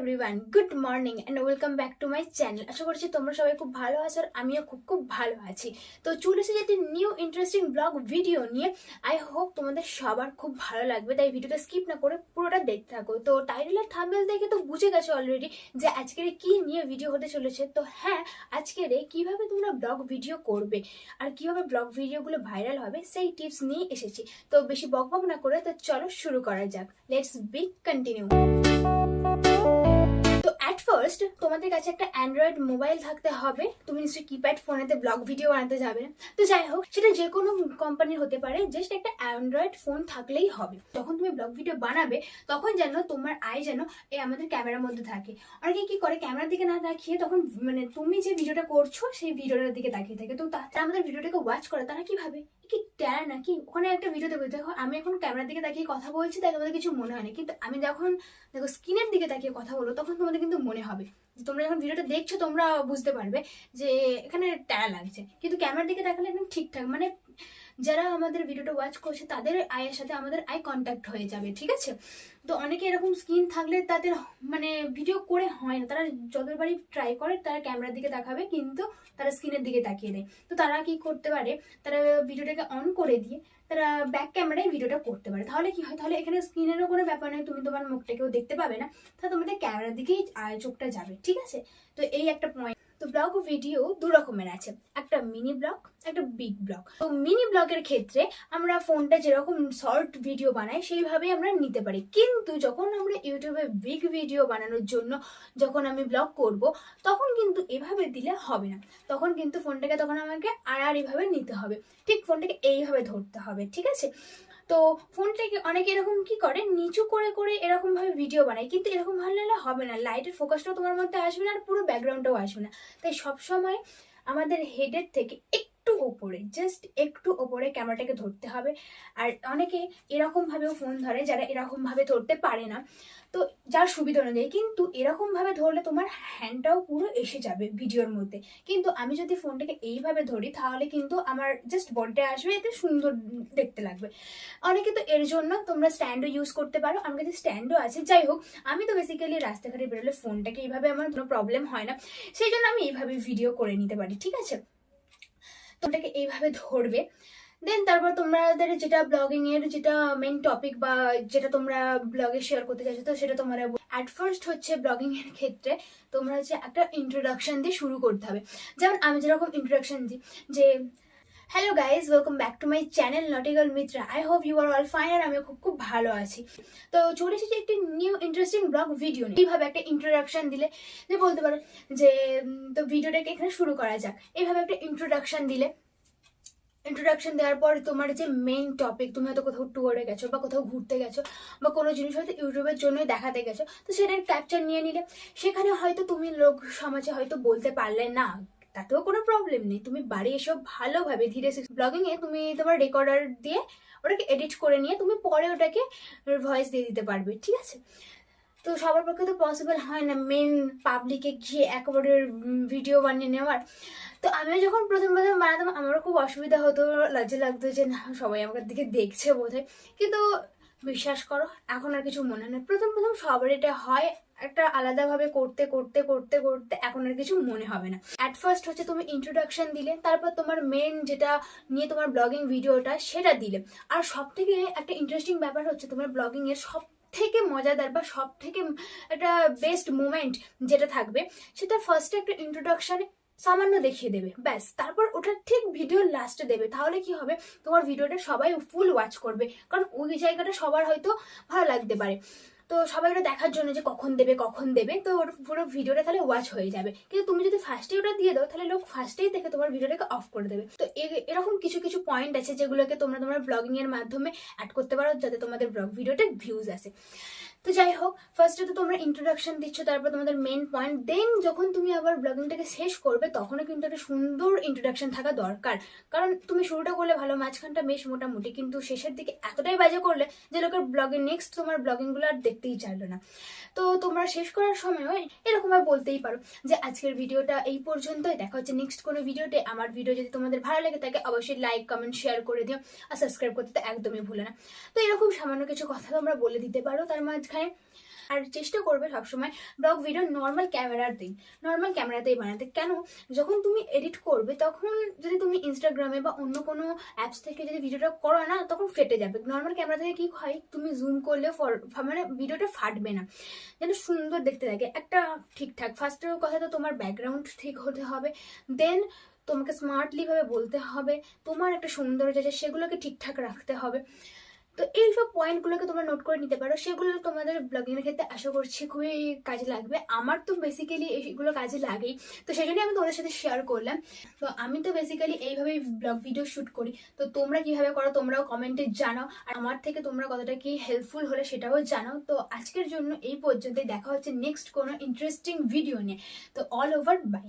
Everyone, good morning and welcome back to my channel. আশা করছি তোমরা সবাই খুব ভালো আছো আর আমিও খুব ভালো আছি। তো চলে এসেছি একটি নিউ ইন্টারেস্টিং ব্লগ ভিডিও নিয়ে। আই হোপ তোমাদের সবার খুব ভালো লাগবে, তাই ভিডিওটা স্কিপ না করে পুরোটা দেখতে থাকো। তো টাইটেল আর থাম্বনেল দেখে তো বুঝে গেছো অলরেডি যে আজকের কি নিয়ে ভিডিও হতে চলেছে। তো হ্যাঁ, আজকের কিভাবে তোমরা ব্লগ ভিডিও করবে আর কিভাবে ব্লগ ভিডিওগুলো ভাইরাল হবে সেই টিপস নিয়ে এসেছি। তো বেশি বকবক না করে তো চলো শুরু করা যাক। Let's be continue. তো অ্যাট ফার্স্ট তোমাদের কাছে একটা অ্যান্ড্রয়েড মোবাইল থাকতে হবে। তুমি নিশ্চয়ই কিপ্যাড ফোনেতে ব্লগ ভিডিও বানাতে যাবে না। তো যাই হোক, সেটা যে কোনো কোম্পানির হতে পারে, জাস্ট একটা অ্যান্ড্রয়েড ফোন থাকলেই হবে। যখন তুমি ব্লগ ভিডিও বানাবে তখন যেন তোমার আই যেন আমাদের ক্যামেরার মধ্যে থাকে। অনেকে কি করে, ক্যামেরার দিকে না তাকিয়ে তখন তুমি যে ভিডিওটা করছো সেই ভিডিওটার দিকে তাকিয়ে থাকে। তো তারা আমাদের ভিডিওটাকে ওয়াচ করে, তারা কি ভাবে কি ট্যারা নাকি। ওখানে একটা ভিডিও দেখো, দেখো আমি এখন ক্যামেরার দিকে তাকিয়ে কথা বলছি তাই তোমাদের কিছু মনে হয় না, কিন্তু আমি যখন দেখো স্ক্রিনের দিকে তাকিয়ে কথা বলো তখন তোমাদের কিন্তু মনে হবে। তোমরা যখন ভিডিওটা দেখছো তোমরা বুঝতে পারবে যে এখানে ট্যারা লাগছে, কিন্তু ক্যামেরার দিকে তাকালে একদম ঠিকঠাক, যারা আমাদের ভিডিওটা ওয়াচ করছে তাদের আয়ের সাথে আমাদের আই কন্ট্যাক্ট হয়ে যাবে, ঠিক আছে। তো অনেকে এরকম স্ক্রিন থাকলে তাদের ভিডিও করে হয় না, তারা যতবারই ট্রাই করে তারা ক্যামেরার দিকে তাকাবে কিন্তু তারা স্ক্রিনের দিকে তাকিয়ে দেয়। তো তারা কি করতে পারে, তারা ভিডিওটাকে অন করে দিয়ে তারা ব্যাক ক্যামেরায় ভিডিওটা করতে পারে। তাহলে কি হয়, তাহলে এখানে স্ক্রিনেরও কোনো ব্যাপার নেই, তুমি তোমার মুখটাকেও দেখতে পাবে না, তাহলে তোমাদের ক্যামেরার দিকেই চোখটা যাবে, ঠিক আছে। তো এই একটা পয়েন্ট। তো ব্লগ ভিডিও দু রকমের আছে, একটা মিনি ব্লগ, একটা বিগ ব্লগ। তো মিনি ব্লগের ক্ষেত্রে আমরা ফোনটা যেরকম শর্ট ভিডিও বানাই সেইভাবেই আমরা নিতে পারি, কিন্তু যখন আমরা ইউটিউবে বিগ ভিডিও বানানোর জন্য যখন আমি ব্লগ করব তখন কিন্তু এভাবে দিলে হবে না। তখন কিন্তু ফোনটাকে আমাকে এইভাবে নিতে হবে, ঠিক ফোনটাকে এইভাবে ধরতে হবে, ঠিক আছে। তো ফোনটাকে অনেকে এরকম কি করে, নিচু করে করে এরকম ভাবে ভিডিও বানায়, কিন্তু এরকম ভালো হবে না, লাইটের ফোকাসটাও তোমার মধ্যে আসবে না আর পুরো ব্যাকগ্রাউন্ডটাও আসবে না। তাই সবসময় আমাদের হেডের থেকে একটু ওপরে, জাস্ট একটু ওপরে ক্যামেরাটাকে ধরতে হবে। আর অনেকে এরকম ভাবেও ফোন ধরে যারা এরকম ভাবে ধরতে পারে না, তো যার সুবিধা অনুযায়ী, কিন্তু এরকম ভাবে ধরলে তোমার হ্যান্ডটাও পুরো এসে যাবে ভিডিওর মধ্যে। কিন্তু আমি যদি ফোনটাকে এইভাবে ধরি তাহলে কিন্তু আমার জাস্ট বডিটা আসবে, এতে সুন্দর দেখতে লাগবে। অনেকে তো এর জন্য তোমরা স্ট্যান্ডও ইউজ করতে পারো, আমার কাছে স্ট্যান্ডও আছে। যাই হোক, আমি তো বেসিক্যালি রাস্তাঘাটে বেরোলে ফোনটাকে এইভাবে আমার কোনো প্রবলেম হয় না, সেই জন্য আমি এইভাবে ভিডিও করে নিতে পারি, ঠিক আছে। তোমটাকে এইভাবে ধরবে, দেন তারপর তোমাদের যেটা ব্লগিং এর যেটা মেইন টপিক বা যেটা তোমরা ব্লগে শেয়ার করতে চাইছো, তো সেটা তোমরা অ্যাট ফার্স্ট হচ্ছে ব্লগিং এর ক্ষেত্রে তোমরা হচ্ছে একটা ইন্ট্রোডাকশন দিয়ে শুরু করতে হবে। যেমন আমি যেরকম ইন্ট্রোডাকশন দিই যে hello guys, welcome back to my channel নটিগাল Mitra. I hope you are all fine, আর আমি খুব ভালো আছি। তো চলে এসেছি একটি নিউ ইন্টারেস্টিং ব্লগ ভিডিও নিয়ে। এইভাবে একটা ইন্ট্রোডাকশন দিলে যে বলতে পারো যে তো ভিডিওটাকে এখানে শুরু করা যাক, এইভাবে একটা ইন্ট্রোডাকশন দিলে। ইন্ট্রোডাকশন দেওয়ার পর তোমার যে মেইন টপিক, তুমি হয়তো কোথাও ট্যুরে গেছো বা কোথাও ঘুরতে গেছো বা কোনো জিনিস হয়তো ইউটিউবের জন্যই দেখাতে গেছো, তো সেটার ক্যাপচার নিয়ে নিলে। সেখানে হয়তো তুমি লোক সমাজে হয়তো বলতে পারলে না, তাতেও কোনো প্রবলেম নেই, তুমি বাড়ি এসেও ভালোভাবে ধীরে ব্লগিং এ তুমি তোমার রেকর্ডার দিয়ে ওটাকে এডিট করে নিয়ে তুমি পরে ওটাকে ভয়েস দিয়ে দিতে পারবে, ঠিক আছে। তো সবার পক্ষে তো পসিবল হয় না মেন পাবলিকে গিয়ে একেবারে ভিডিও বানিয়ে নেওয়ার। তো আমিও যখন প্রথম বানাতাম আমারও খুব অসুবিধা হতো, লজ্জা লাগতো যে না সবাই আমার দিকে দেখছে বোধহয়, কিন্তু বিশ্বাস করো এখন আর কিছু মনে হয় না। প্রথম সবার এটা হয়, একটা আলাদাভাবে করতে করতে করতে করতে এখন আর কিছু মনে হবে না। অ্যাট ফার্স্ট হচ্ছে তুমি ইন্ট্রোডাকশন দিলে, তারপর তোমার মেন যেটা নিয়ে তোমার ব্লগিং ভিডিওটা সেটা দিলে। আর সব থেকে একটা ইন্টারেস্টিং ব্যাপার হচ্ছে তোমার ব্লগিং এর সব থেকে মজাদার বা সব থেকে একটা বেস্ট মুমেন্ট যেটা থাকবে, সেটা ফার্স্টে একটা ইন্ট্রোডাকশনে সামান্য দেখিয়ে দেবে, ব্যাস। তারপর ওটা ঠিক ভিডিওর লাস্টে দেবে, তাহলে কি হবে, তোমার ভিডিওটা সবাই ফুল ওয়াচ করবে, কারণ ওই জায়গাটা সবার হয়তো ভালো লাগতে পারে। তো সবাই ওটা দেখার জন্য যে কখন দেবে, তো ওর পুরো ভিডিওটা তাহলে ওয়াচ হয়ে যাবে। কিন্তু তুমি যদি ফার্স্টেই ওটা দিয়ে দাও তাহলে লোক ফার্স্টেই দেখে তোমার ভিডিওটাকে অফ করে দেবে। তো এরকম কিছু কিছু পয়েন্ট আছে যেগুলোকে তোমরা তোমার ব্লগিং এর মাধ্যমে অ্যাড করতে পারো যাতে তোমাদের ব্লগ ভিডিওতে ভিউজ আসে। তো যাই হোক, ফার্স্টে তো তোমরা ইন্ট্রোডাকশন দিচ্ছ, তারপর তোমাদের মেন পয়েন্ট, দেন যখন তুমি আবার ব্লগিংটাকে শেষ করবে তখনও কিন্তু একটা সুন্দর ইন্ট্রোডাকশন থাকা দরকার। কারণ তুমি শুরুটা করলে ভালো, মাঝখানটা বেশ মোটামুটি, কিন্তু শেষের দিকে এতটাই বাজে করলে যে লোকের ব্লগের নেক্সট তোমার ব্লগিংগুলো আর দেখতেই চাইলো না। তো তোমরা শেষ করার সময়ও এরকম ভাবে বলতেই পারো যে আজকের ভিডিওটা এই পর্যন্তই, দেখা হচ্ছে নেক্সট কোনো ভিডিওতে। আমার ভিডিও যদি তোমাদের ভালো লাগে থাকে অবশ্যই লাইক কমেন্ট শেয়ার করে দিও, আর সাবস্ক্রাইব করতে তো একদমই ভুলে না। তো এরকম সামান্য কিছু কথা তোমরা বলে দিতে পারো, তার মাঝখানে মাঝখানে। আর চেষ্টা করবে সবসময় ব্লগ ভিডিও নর্মাল ক্যামেরাতেই বানাতে। কেন, যখন তুমি এডিট করবে তখন যদি তুমি ইনস্টাগ্রামে বা অন্য কোনো অ্যাপস থেকে যদি ভিডিওটা করো না, তখন ফেটে যাবে। নর্মাল ক্যামেরা থেকে কি হয়, তুমি জুম করলে মানে ভিডিওটা ফাটবে না, যেন সুন্দর দেখতে লাগে একটা ঠিকঠাক। ফার্স্টের কথা তো তোমার ব্যাকগ্রাউন্ড ঠিক হতে হবে, দেন তোমাকে স্মার্টলি ভাবে বলতে হবে, তোমার একটা সৌন্দর্য আছে সেগুলোকে ঠিকঠাক রাখতে হবে। তো এইসব পয়েন্টগুলোকে তোমরা নোট করে নিতে পারো, সেগুলো তোমাদের ব্লগিং এর ক্ষেত্রে আশা করছি খুবই কাজে লাগবে। আমার তো বেসিক্যালি এইগুলো কাজে লাগেই, তো সেই জন্যই আমি তোমাদের সাথে শেয়ার করলাম। তো আমি তো বেসিক্যালি এইভাবেই ব্লগ ভিডিও শুট করি। তো তোমরা কিভাবে করো তোমরাও কমেন্টে জানাও, আর আমার থেকে তোমরা কতটা কি হেল্পফুল হলে সেটাও জানাও। তো আজকের জন্য এই পর্যন্তই, দেখা হচ্ছে নেক্সট কোনো ইন্টারেস্টিং ভিডিও নিয়ে। তো অল ওভার বাই।